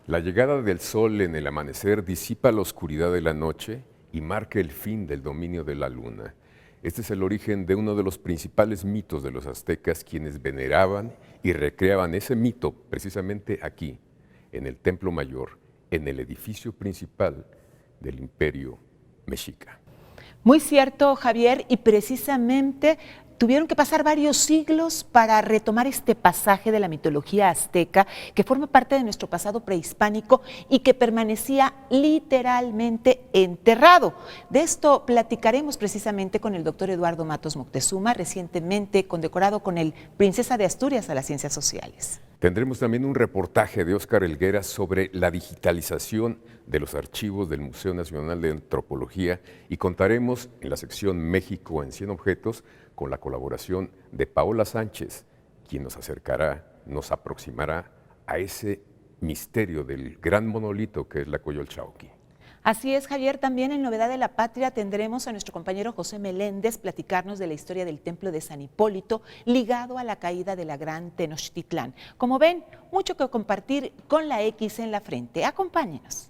La llegada del sol en el amanecer disipa la oscuridad de la noche y marca el fin del dominio de la luna. Este es el origen de uno de los principales mitos de los aztecas, quienes veneraban y recreaban ese mito precisamente aquí, en el Templo Mayor, en el edificio principal del Imperio Mexica. Muy cierto, Javier, y precisamente tuvieron que pasar varios siglos para retomar este pasaje de la mitología azteca que forma parte de nuestro pasado prehispánico y que permanecía literalmente enterrado. De esto platicaremos precisamente con el doctor Eduardo Matos Moctezuma, recientemente condecorado con el Princesa de Asturias a las Ciencias Sociales. Tendremos también un reportaje de Óscar Helguera sobre la digitalización de los archivos del Museo Nacional de Antropología y contaremos en la sección México en 100 objetos con la colaboración de Paola Sánchez, quien nos acercará, nos aproximará a ese misterio del gran monolito que es la Coyolxauhqui. Así es, Javier, también en Novedad de la Patria tendremos a nuestro compañero José Meléndez platicarnos de la historia del templo de San Hipólito ligado a la caída de la gran Tenochtitlán. Como ven, mucho que compartir con la X en la frente. Acompáñenos.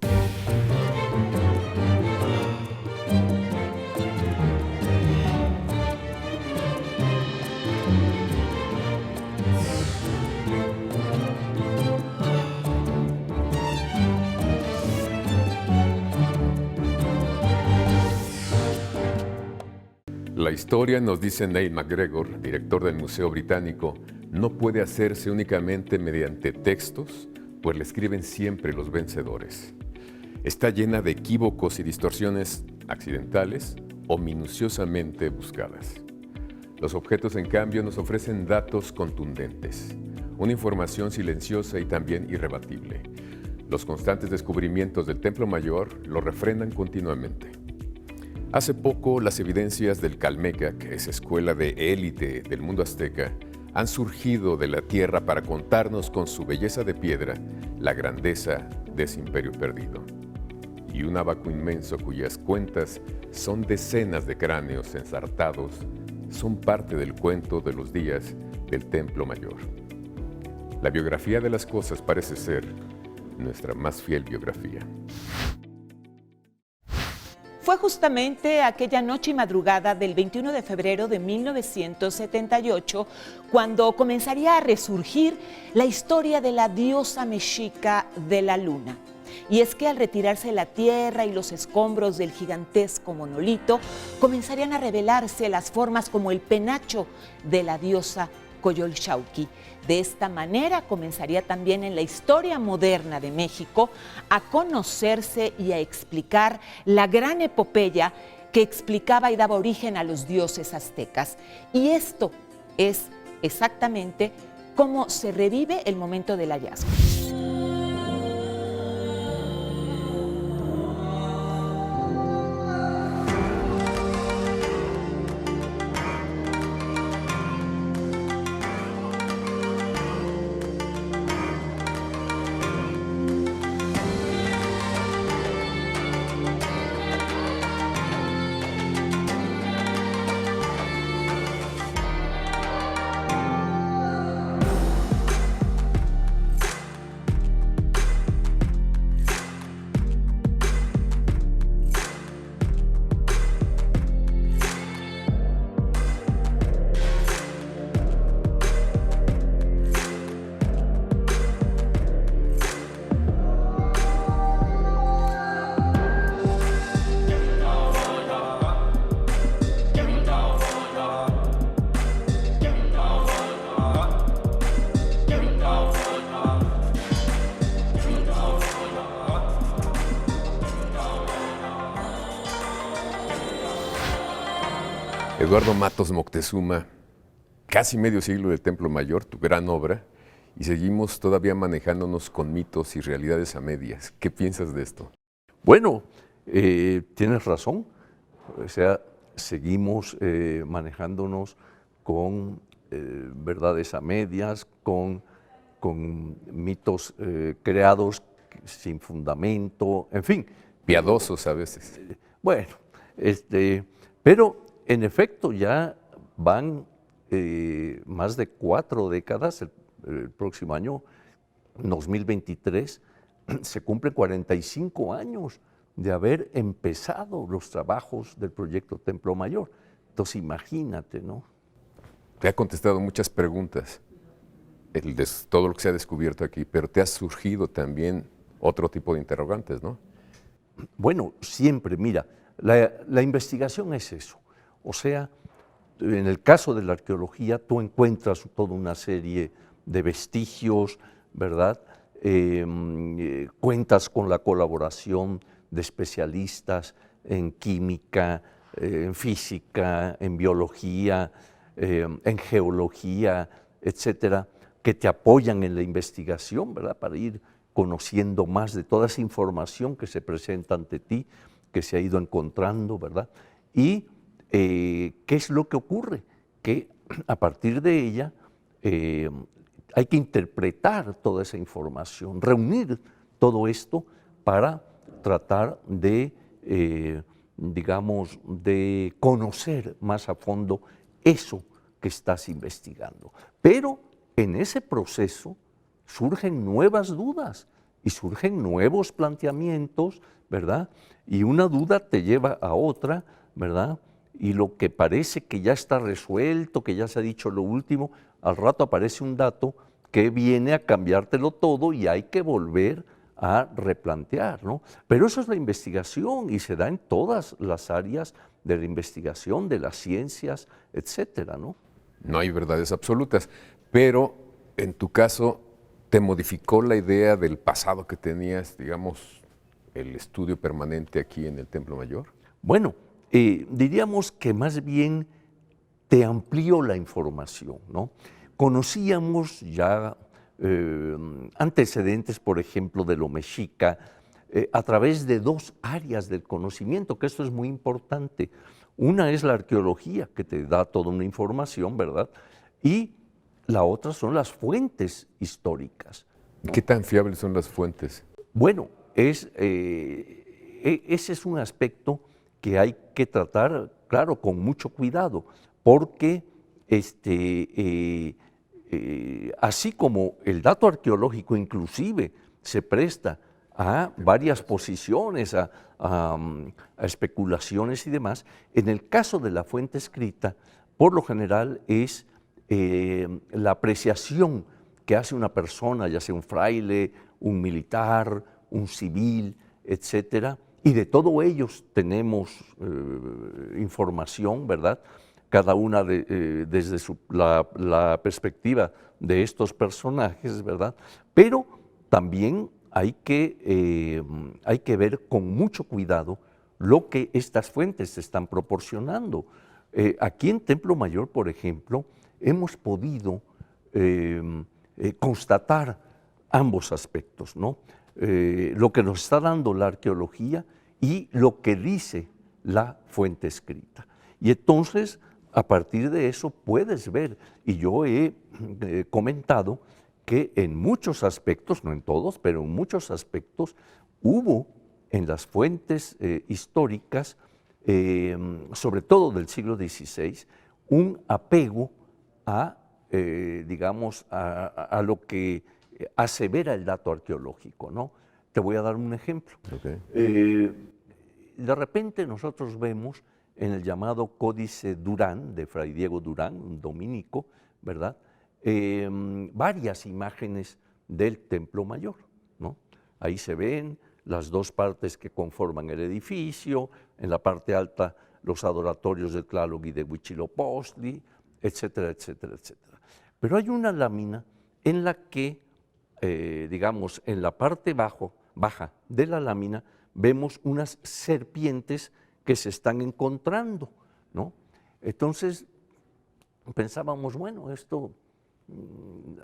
La historia, nos dice Neil MacGregor, director del Museo Británico, no puede hacerse únicamente mediante textos, pues le escriben siempre los vencedores. Está llena de equívocos y distorsiones accidentales o minuciosamente buscadas. Los objetos, en cambio, nos ofrecen datos contundentes, una información silenciosa y también irrebatible. Los constantes descubrimientos del Templo Mayor lo refrendan continuamente. Hace poco, las evidencias del Calmecac, esa escuela de élite del mundo azteca, han surgido de la tierra para contarnos con su belleza de piedra la grandeza de ese imperio perdido. Y un abaco inmenso cuyas cuentas son decenas de cráneos ensartados son parte del cuento de los días del Templo Mayor. La biografía de las cosas parece ser nuestra más fiel biografía. Fue justamente aquella noche y madrugada del 21 de febrero de 1978 cuando comenzaría a resurgir la historia de la diosa mexica de la luna. Y es que al retirarse la tierra y los escombros del gigantesco monolito, comenzarían a revelarse las formas como el penacho de la diosa Coyolxauhqui. De esta manera comenzaría también en la historia moderna de México a conocerse y a explicar la gran epopeya que explicaba y daba origen a los dioses aztecas. Y esto es exactamente cómo se revive el momento del hallazgo. Eduardo Matos Moctezuma, casi medio siglo del Templo Mayor, tu gran obra, y seguimos todavía manejándonos con mitos y realidades a medias. ¿Qué piensas de esto? Bueno, tienes razón. O sea, seguimos manejándonos con verdades a medias, con mitos creados sin fundamento, en fin. Piadosos a veces. Bueno, pero en efecto ya van más de 4 décadas, el próximo año, 2023, se cumplen 45 años de haber empezado los trabajos del proyecto Templo Mayor. Entonces imagínate, ¿no? Te ha contestado muchas preguntas, todo lo que se ha descubierto aquí, pero te ha surgido también otro tipo de interrogantes, ¿no? Bueno, siempre, mira, la investigación es eso. O sea, en el caso de la arqueología, tú encuentras toda una serie de vestigios, ¿verdad? Cuentas con la colaboración de especialistas en química, en física, en biología, en geología, etcétera, que te apoyan en la investigación, ¿verdad? Para ir conociendo más de toda esa información que se presenta ante ti, que se ha ido encontrando, ¿verdad? Y ¿qué es lo que ocurre? Que a partir de ella hay que interpretar toda esa información, reunir todo esto para tratar de, digamos, de conocer más a fondo eso que estás investigando. Pero en ese proceso surgen nuevas dudas y surgen nuevos planteamientos, ¿verdad? Y una duda te lleva a otra, ¿verdad? Y lo que parece que ya está resuelto, que ya se ha dicho lo último, al rato aparece un dato que viene a cambiártelo todo y hay que volver a replantear, ¿no? Pero eso es la investigación y se da en todas las áreas de la investigación, de las ciencias, etcétera, ¿no? No hay verdades absolutas, pero en tu caso, ¿te modificó la idea del pasado que tenías, digamos, el estudio permanente aquí en el Templo Mayor? Bueno, diríamos que más bien te amplió la información, ¿no? Conocíamos ya antecedentes, por ejemplo, de lo mexica, a través de dos áreas del conocimiento, que esto es muy importante. Una es la arqueología, que te da toda una información, ¿verdad? Y la otra son las fuentes históricas, ¿no? ¿Qué tan fiables son las fuentes? Bueno, ese es un aspecto que hay que tratar, claro, con mucho cuidado, porque así como el dato arqueológico inclusive se presta a varias posiciones, a especulaciones y demás, en el caso de la fuente escrita, por lo general es la apreciación que hace una persona, ya sea un fraile, un militar, un civil, etcétera, y de todos ellos tenemos información, ¿verdad? Cada una desde la perspectiva de estos personajes, ¿verdad? Pero también hay que ver con mucho cuidado lo que estas fuentes están proporcionando. Aquí en Templo Mayor, por ejemplo, hemos podido constatar ambos aspectos, ¿no? Lo que nos está dando la arqueología y lo que dice la fuente escrita. Y entonces, a partir de eso puedes ver, y yo he comentado que en muchos aspectos, no en todos, pero en muchos aspectos, hubo en las fuentes históricas, sobre todo del siglo XVI, un apego a, digamos, a lo que asevera el dato arqueológico, ¿no? Te voy a dar un ejemplo. Okay. De repente nosotros vemos en el llamado Códice Durán, de Fray Diego Durán, un dominico, ¿verdad? Varias imágenes del Templo Mayor, ¿no? Ahí se ven las dos partes que conforman el edificio, en la parte alta los adoratorios de Tlaloc y de Huitzilopochtli, etcétera, etcétera, etcétera. Pero hay una lámina en la que, digamos, en la parte baja de la lámina vemos unas serpientes que se están encontrando, ¿no? Entonces pensábamos, bueno, esto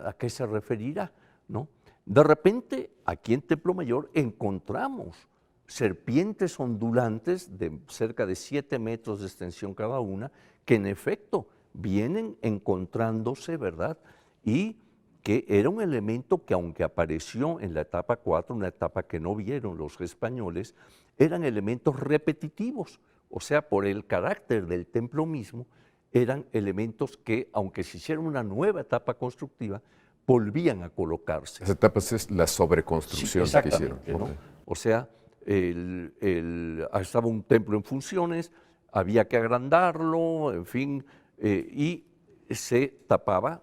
¿a qué se referirá?, ¿no? De repente, aquí en Templo Mayor encontramos serpientes ondulantes de cerca de 7 metros de extensión cada una, que en efecto vienen encontrándose, ¿verdad? Y que era un elemento que, aunque apareció en la etapa 4, una etapa que no vieron los españoles, eran elementos repetitivos, o sea, por el carácter del templo mismo, eran elementos que, aunque se hiciera una nueva etapa constructiva, volvían a colocarse. Esa etapa es la sobreconstrucción que hicieron. ¿no? Ok. O sea, estaba un templo en funciones, había que agrandarlo, en fin, y se tapaba,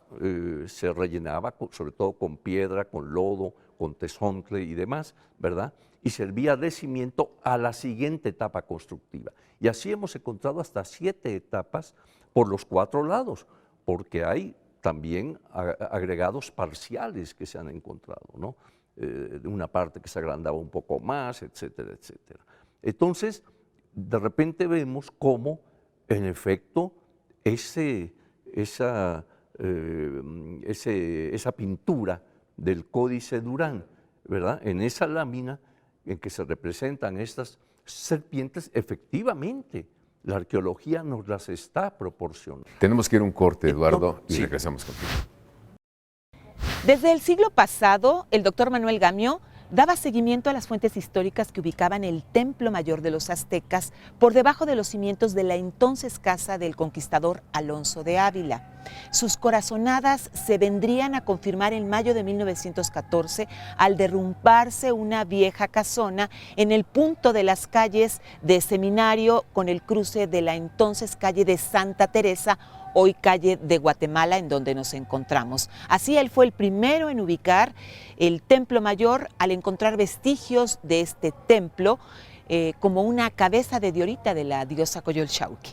se rellenaba, sobre todo con piedra, con lodo, con tezontle y demás, ¿verdad? Y servía de cimiento a la siguiente etapa constructiva. Y así hemos encontrado hasta 7 etapas por los 4 lados, porque hay también agregados parciales que se han encontrado, ¿no? De una parte que se agrandaba un poco más, etcétera, etcétera. Entonces, de repente vemos cómo, en efecto, esa pintura del Códice Durán, ¿verdad? En esa lámina en que se representan estas serpientes, efectivamente, la arqueología nos las está proporcionando. Tenemos que ir a un corte, Eduardo, y Sí. regresamos contigo. Desde el siglo pasado, el doctor Manuel Gamio daba seguimiento a las fuentes históricas que ubicaban el Templo Mayor de los Aztecas por debajo de los cimientos de la entonces casa del conquistador Alonso de Ávila. Sus corazonadas se vendrían a confirmar en mayo de 1914 al derrumbarse una vieja casona en el punto de las calles de Seminario con el cruce de la entonces calle de Santa Teresa, hoy calle de Guatemala, en donde nos encontramos. Así él fue el primero en ubicar el Templo Mayor al encontrar vestigios de este templo como una cabeza de diorita de la diosa Coyolxauhqui.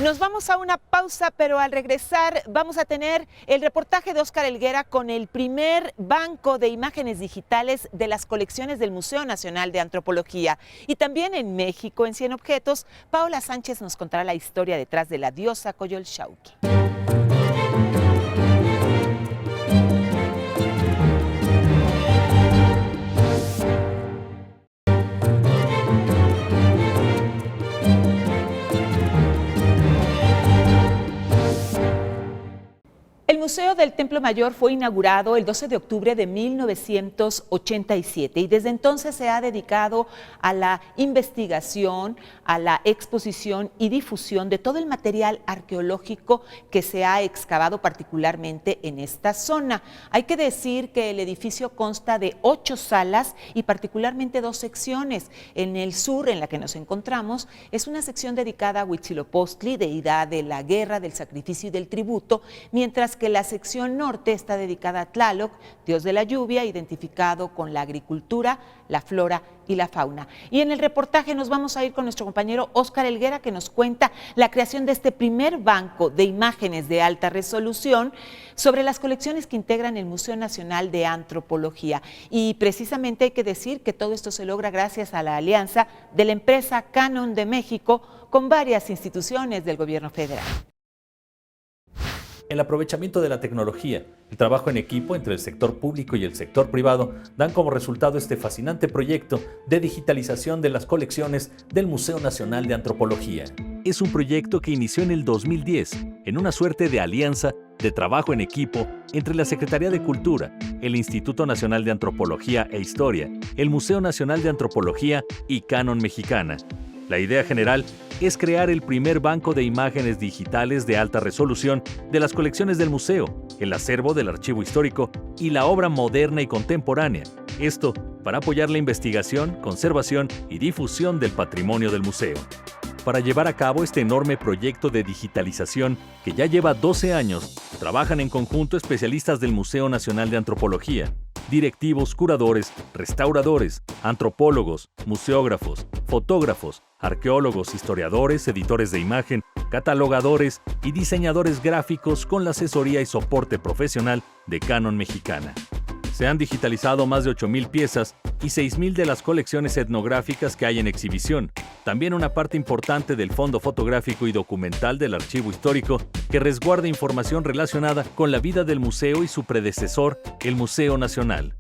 Nos vamos a una pausa, pero al regresar vamos a tener el reportaje de Óscar Helguera con el primer banco de imágenes digitales de las colecciones del Museo Nacional de Antropología. Y también en México, en 100 objetos, Paola Sánchez nos contará la historia detrás de la diosa Coyolxauhqui. El Museo del Templo Mayor fue inaugurado el 12 de octubre de 1987 y desde entonces se ha dedicado a la investigación, a la exposición y difusión de todo el material arqueológico que se ha excavado particularmente en esta zona. Hay que decir que el edificio consta de 8 salas y particularmente 2 secciones. En el sur, en la que nos encontramos, es una sección dedicada a Huitzilopochtli, deidad de la guerra, del sacrificio y del tributo, mientras que la sección norte está dedicada a Tlaloc, dios de la lluvia, identificado con la agricultura, la flora y la fauna. Y en el reportaje nos vamos a ir con nuestro compañero Óscar Helguera, que nos cuenta la creación de este primer banco de imágenes de alta resolución sobre las colecciones que integran el Museo Nacional de Antropología. Y precisamente hay que decir que todo esto se logra gracias a la alianza de la empresa Canon de México con varias instituciones del gobierno federal. El aprovechamiento de la tecnología, el trabajo en equipo entre el sector público y el sector privado dan como resultado este fascinante proyecto de digitalización de las colecciones del Museo Nacional de Antropología. Es un proyecto que inició en el 2010 en una suerte de alianza de trabajo en equipo entre la Secretaría de Cultura, el Instituto Nacional de Antropología e Historia, el Museo Nacional de Antropología y Canon Mexicana. La idea general es crear el primer banco de imágenes digitales de alta resolución de las colecciones del museo, el acervo del archivo histórico y la obra moderna y contemporánea. Esto para apoyar la investigación, conservación y difusión del patrimonio del museo. Para llevar a cabo este enorme proyecto de digitalización que ya lleva 12 años, trabajan en conjunto especialistas del Museo Nacional de Antropología, directivos, curadores, restauradores, antropólogos, museógrafos, fotógrafos, arqueólogos, historiadores, editores de imagen, catalogadores y diseñadores gráficos con la asesoría y soporte profesional de Canon Mexicana. Se han digitalizado más de 8,000 piezas y 6,000 de las colecciones etnográficas que hay en exhibición. También una parte importante del fondo fotográfico y documental del archivo histórico que resguarda información relacionada con la vida del museo y su predecesor, el Museo Nacional.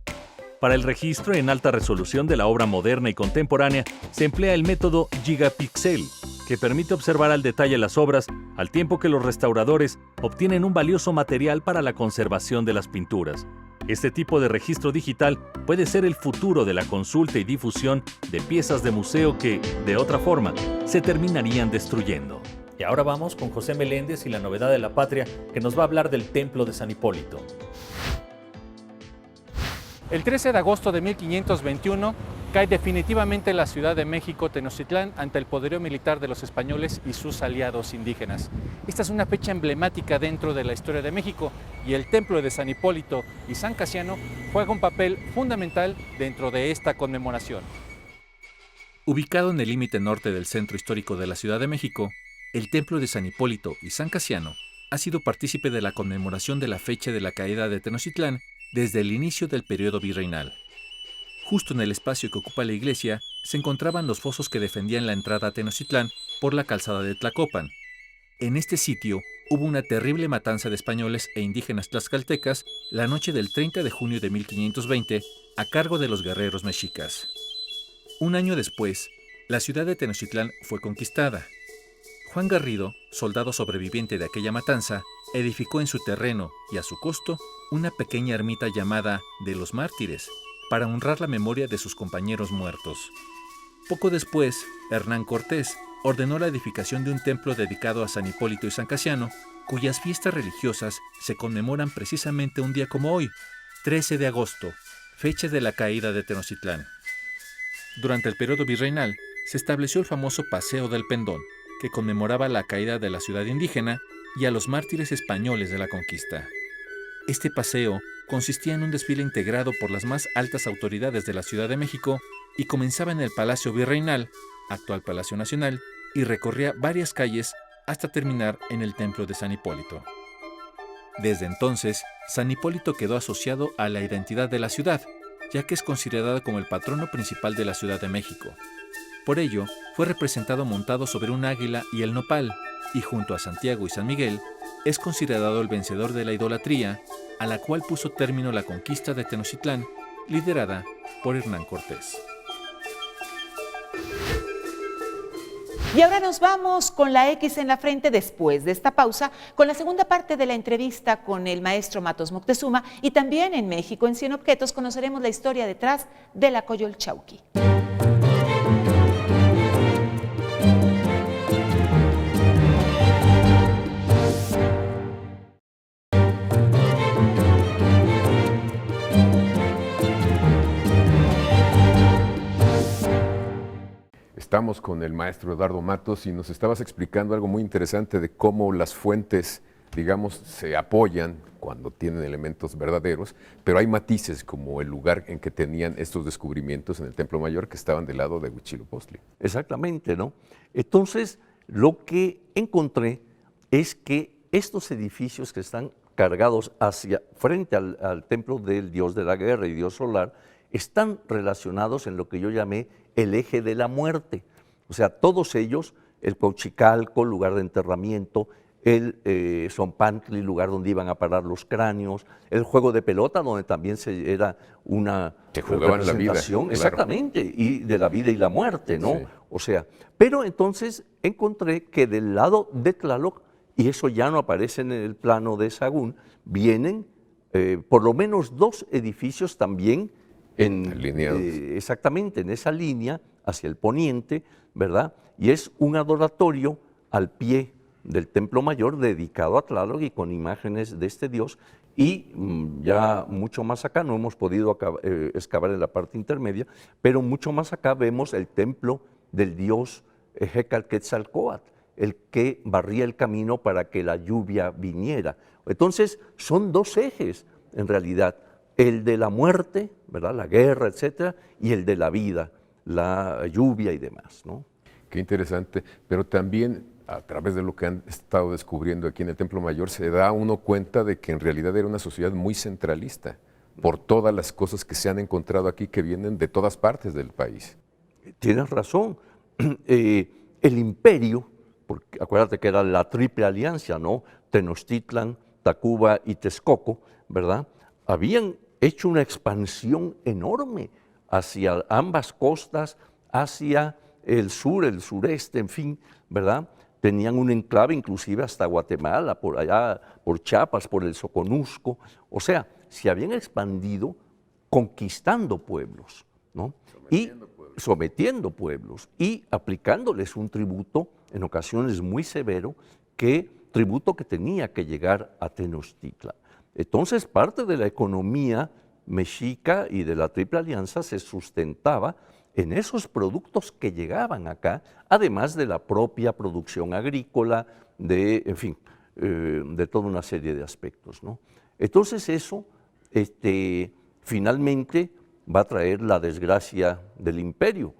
Para el registro en alta resolución de la obra moderna y contemporánea se emplea el método Gigapixel, que permite observar al detalle las obras al tiempo que los restauradores obtienen un valioso material para la conservación de las pinturas. Este tipo de registro digital puede ser el futuro de la consulta y difusión de piezas de museo que, de otra forma, se terminarían destruyendo. Y ahora vamos con José Meléndez y la novedad de la patria, que nos va a hablar del Templo de San Hipólito. El 13 de agosto de 1521 cae definitivamente la Ciudad de México, Tenochtitlán, ante el poderío militar de los españoles y sus aliados indígenas. Esta es una fecha emblemática dentro de la historia de México y el templo de San Hipólito y San Casiano juega un papel fundamental dentro de esta conmemoración. Ubicado en el límite norte del centro histórico de la Ciudad de México, el templo de San Hipólito y San Casiano ha sido partícipe de la conmemoración de la fecha de la caída de Tenochtitlán desde el inicio del periodo virreinal. Justo en el espacio que ocupa la iglesia se encontraban los fosos que defendían la entrada a Tenochtitlán por la calzada de Tlacopan. En este sitio hubo una terrible matanza de españoles e indígenas tlaxcaltecas la noche del 30 de junio de 1520 a cargo de los guerreros mexicas. Un año después, la ciudad de Tenochtitlán fue conquistada. Juan Garrido, soldado sobreviviente de aquella matanza, edificó en su terreno y a su costo una pequeña ermita llamada de los Mártires, para honrar la memoria de sus compañeros muertos. Poco después, Hernán Cortés ordenó la edificación de un templo dedicado a San Hipólito y San Casiano, cuyas fiestas religiosas se conmemoran precisamente un día como hoy, 13 de agosto, fecha de la caída de Tenochtitlán. Durante el periodo virreinal, se estableció el famoso Paseo del Pendón, que conmemoraba la caída de la ciudad indígena y a los mártires españoles de la conquista. Este paseo consistía en un desfile integrado por las más altas autoridades de la Ciudad de México y comenzaba en el Palacio Virreinal, actual Palacio Nacional, y recorría varias calles hasta terminar en el Templo de San Hipólito. Desde entonces, San Hipólito quedó asociado a la identidad de la ciudad, ya que es considerado como el patrono principal de la Ciudad de México. Por ello, fue representado montado sobre un águila y el nopal, y junto a Santiago y San Miguel, es considerado el vencedor de la idolatría, a la cual puso término la conquista de Tenochtitlán, liderada por Hernán Cortés. Y ahora nos vamos con la X en la frente después de esta pausa, con la segunda parte de la entrevista con el maestro Matos Moctezuma, y también en México en 100 objetos conoceremos la historia detrás de la Coyolxauhqui. Estamos con el maestro Eduardo Matos y nos estabas explicando algo muy interesante de cómo las fuentes, digamos, se apoyan cuando tienen elementos verdaderos, pero hay matices como el lugar en que tenían estos descubrimientos en el Templo Mayor que estaban del lado de Huitzilopochtli. Exactamente, ¿no? Entonces, lo que encontré es que estos edificios que están cargados frente al templo del dios de la guerra y dios solar, están relacionados en lo que yo llamé el eje de la muerte. O sea, todos ellos, el Cuauhxicalco, lugar de enterramiento, el Zompantli, lugar donde iban a parar los cráneos, el juego de pelota, donde también era una representación, claro. Exactamente, y de la vida y la muerte, ¿no? Sí. O sea, pero entonces encontré que del lado de Tlaloc, y eso ya no aparece en el plano de Sahagún, vienen por lo menos dos edificios también exactamente en esa línea hacia el poniente, ¿verdad? Y es un adoratorio al pie del Templo Mayor dedicado a Tlaloc y con imágenes de este dios. Y ya mucho más acá, no hemos podido excavar en la parte intermedia, pero mucho más acá vemos el templo del dios Hecalquetzalcóatl, el que barría el camino para que la lluvia viniera. Entonces, son dos ejes, en realidad, el de la muerte, ¿verdad?, la guerra, etcétera, y el de la vida, la lluvia y demás, ¿no? Qué interesante, pero también a través de lo que han estado descubriendo aquí en el Templo Mayor se da uno cuenta de que en realidad era una sociedad muy centralista por todas las cosas que se han encontrado aquí que vienen de todas partes del país. Tienes razón. El imperio, porque acuérdate que era la triple alianza, ¿no? Tenochtitlan, Tacuba y Texcoco, ¿verdad? Habían hecho una expansión enorme hacia ambas costas, hacia el sur, el sureste, en fin, ¿verdad? Tenían un enclave inclusive hasta Guatemala, por allá, por Chiapas, por el Soconusco. O sea, se habían expandido conquistando pueblos, ¿no? Sometiendo pueblos y aplicándoles un tributo, en ocasiones muy severo, tributo que tenía que llegar a Tenochtitlan. Entonces, parte de la economía mexica y de la Triple Alianza se sustentaba en esos productos que llegaban acá, además de la propia producción agrícola, en fin, de toda una serie de aspectos, ¿no? Entonces eso finalmente va a traer la desgracia del imperio,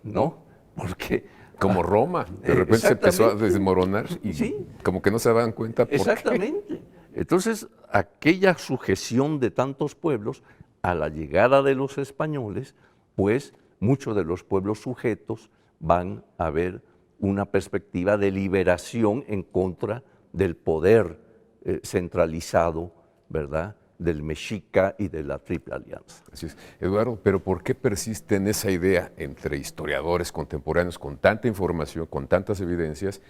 ¿no? Porque como Roma, de repente se empezó a desmoronar y sí, como que no se daban cuenta por qué. exactamente. Entonces, aquella sujeción de tantos pueblos a la llegada de los españoles, pues muchos de los pueblos sujetos van a ver una perspectiva de liberación en contra del poder centralizado, ¿verdad?, del mexica y de la Triple Alianza. Así es. Eduardo, pero ¿por qué persiste en esa idea entre historiadores contemporáneos con tanta información, con tantas evidencias,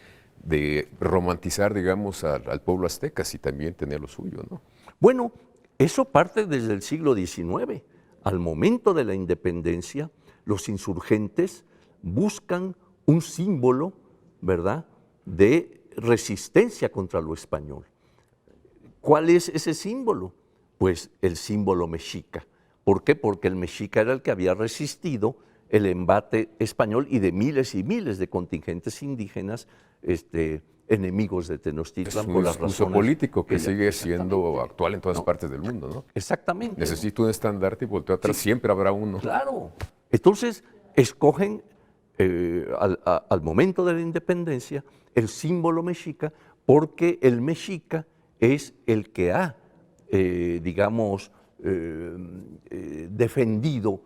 de romantizar, digamos, al pueblo azteca, si también tenía lo suyo, ¿no? Bueno, eso parte desde el siglo XIX. Al momento de la independencia, los insurgentes buscan un símbolo, ¿verdad?, de resistencia contra lo español. ¿Cuál es ese símbolo? Pues el símbolo mexica. ¿Por qué? Porque el mexica era el que había resistido el embate español y de miles y miles de contingentes indígenas enemigos de Tenochtitlan por las Es un uso razones político que ya- sigue siendo exactamente. actual en todas No. partes del mundo, ¿no? Exactamente. Necesito un estandarte y volteo atrás, Sí. siempre habrá uno. Claro. Entonces, escogen al momento de la independencia el símbolo mexica porque el mexica es el que ha, digamos, defendido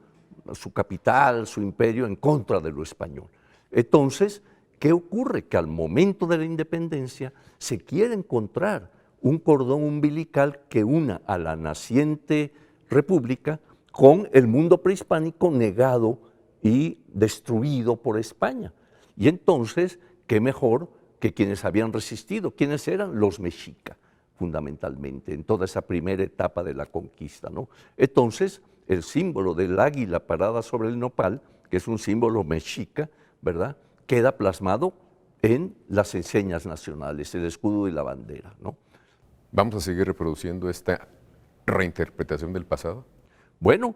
su capital, su imperio en contra de lo español. Entonces, ¿qué ocurre? Que al momento de la independencia se quiere encontrar un cordón umbilical que una a la naciente república con el mundo prehispánico negado y destruido por España. Y entonces, ¿qué mejor que quienes habían resistido? ¿Quiénes eran? Los mexicas, fundamentalmente, en toda esa primera etapa de la conquista, ¿no? Entonces, el símbolo del águila parada sobre el nopal, que es un símbolo mexica, ¿verdad?, queda plasmado en las enseñas nacionales, el escudo y la bandera, ¿no? ¿Vamos a seguir reproduciendo esta reinterpretación del pasado? Bueno,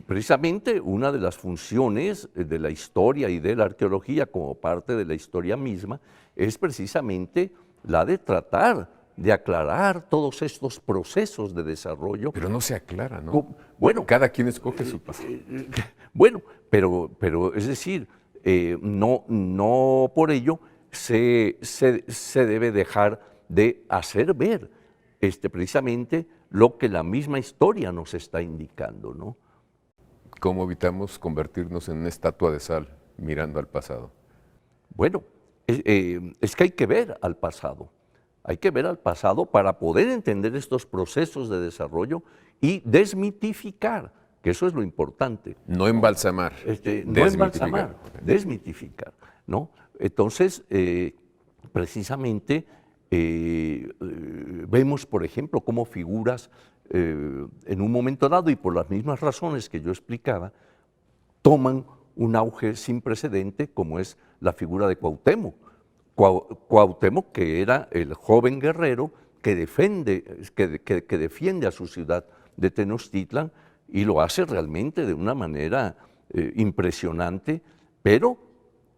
precisamente una de las funciones de la historia y de la arqueología como parte de la historia misma es precisamente la de tratar de aclarar todos estos procesos de desarrollo. Pero no se aclara, ¿no? Bueno, Cada quien escoge su pasado. bueno, pero es decir, no por ello se debe dejar de hacer ver precisamente lo que la misma historia nos está indicando, ¿no? ¿Cómo evitamos convertirnos en una estatua de sal mirando al pasado? Bueno, es que hay que ver al pasado. Hay que ver al pasado para poder entender estos procesos de desarrollo y desmitificar, que eso es lo importante. No embalsamar, No desmitificar. embalsamar, desmitificar, ¿no? Entonces, precisamente, vemos, por ejemplo, cómo figuras en un momento dado y por las mismas razones que yo explicaba, toman un auge sin precedente como es la figura de Cuauhtémoc. Cuauhtémoc, que era el joven guerrero que defiende a su ciudad de Tenochtitlan y lo hace realmente de una manera impresionante, pero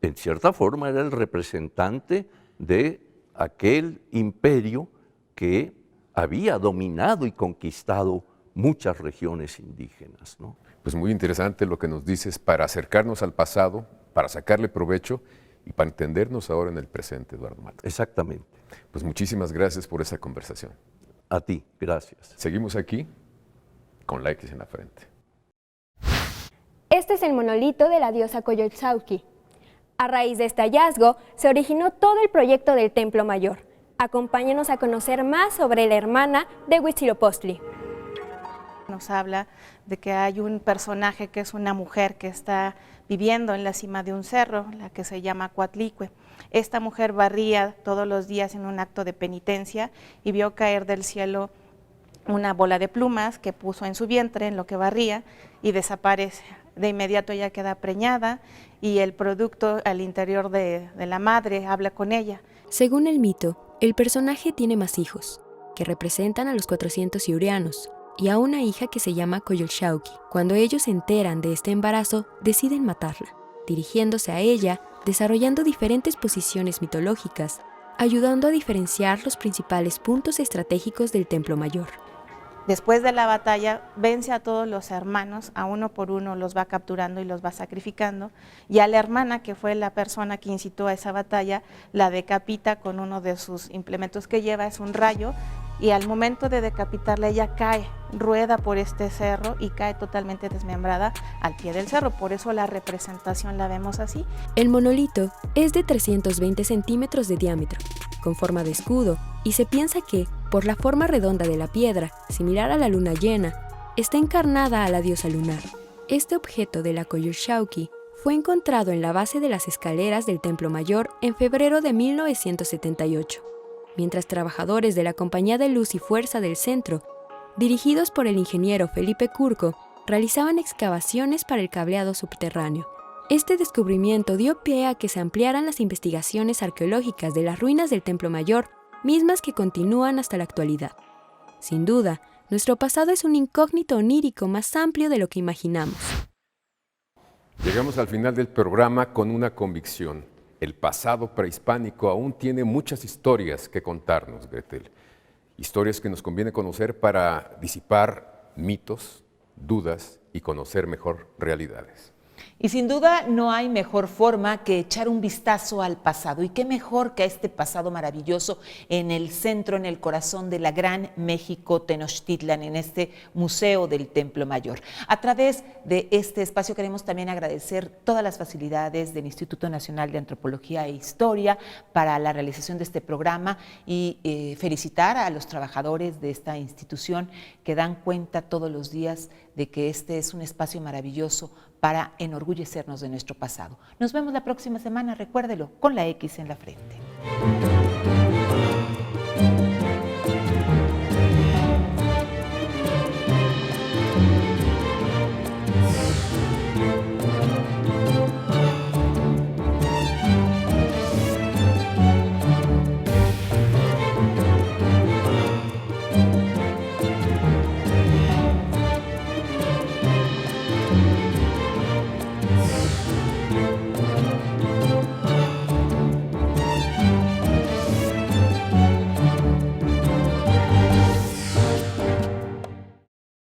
en cierta forma era el representante de aquel imperio que había dominado y conquistado muchas regiones indígenas, ¿no? Pues muy interesante lo que nos dices para acercarnos al pasado, para sacarle provecho y para entendernos ahora en el presente, Eduardo Mata. Exactamente. Pues muchísimas gracias por esa conversación. A ti, gracias. Seguimos aquí con la X en la frente. Este es el monolito de la diosa Coyolxauhqui. A raíz de este hallazgo, se originó todo el proyecto del Templo Mayor. Acompáñenos a conocer más sobre la hermana de Huitzilopochtli. Nos habla de que hay un personaje que es una mujer que está viviendo en la cima de un cerro, la que se llama Coatlicue. Esta mujer barría todos los días en un acto de penitencia y vio caer del cielo una bola de plumas que puso en su vientre en lo que barría y desaparece. De inmediato ella queda preñada y el producto al interior de la madre habla con ella. Según el mito, el personaje tiene más hijos, que representan a los 400 ciurianos, y a una hija que se llama Coyolxauhqui. Cuando ellos se enteran de este embarazo, deciden matarla, dirigiéndose a ella, desarrollando diferentes posiciones mitológicas, ayudando a diferenciar los principales puntos estratégicos del Templo Mayor. Después de la batalla, vence a todos los hermanos, a uno por uno los va capturando y los va sacrificando, y a la hermana, que fue la persona que incitó a esa batalla, la decapita con uno de sus implementos que lleva, es un rayo, y al momento de decapitarla ella cae, rueda por este cerro y cae totalmente desmembrada al pie del cerro, por eso la representación la vemos así. El monolito es de 320 centímetros de diámetro, con forma de escudo, y se piensa que, por la forma redonda de la piedra, similar a la luna llena, está encarnada a la diosa lunar. Este objeto de la Coyolxauhqui fue encontrado en la base de las escaleras del Templo Mayor en febrero de 1978, mientras trabajadores de la Compañía de Luz y Fuerza del centro, dirigidos por el ingeniero Felipe Curco, realizaban excavaciones para el cableado subterráneo. Este descubrimiento dio pie a que se ampliaran las investigaciones arqueológicas de las ruinas del Templo Mayor, mismas que continúan hasta la actualidad. Sin duda, nuestro pasado es un incógnito onírico más amplio de lo que imaginamos. Llegamos al final del programa con una convicción. El pasado prehispánico aún tiene muchas historias que contarnos, Gretel. Historias que nos conviene conocer para disipar mitos, dudas y conocer mejor realidades. Y sin duda no hay mejor forma que echar un vistazo al pasado. Y qué mejor que a este pasado maravilloso en el centro, en el corazón de la gran México Tenochtitlan, en este Museo del Templo Mayor. A través de este espacio queremos también agradecer todas las facilidades del Instituto Nacional de Antropología e Historia para la realización de este programa y felicitar a los trabajadores de esta institución que dan cuenta todos los días de que este es un espacio maravilloso para enorgullecernos de nuestro pasado. Nos vemos la próxima semana, recuérdelo, con la X en la frente.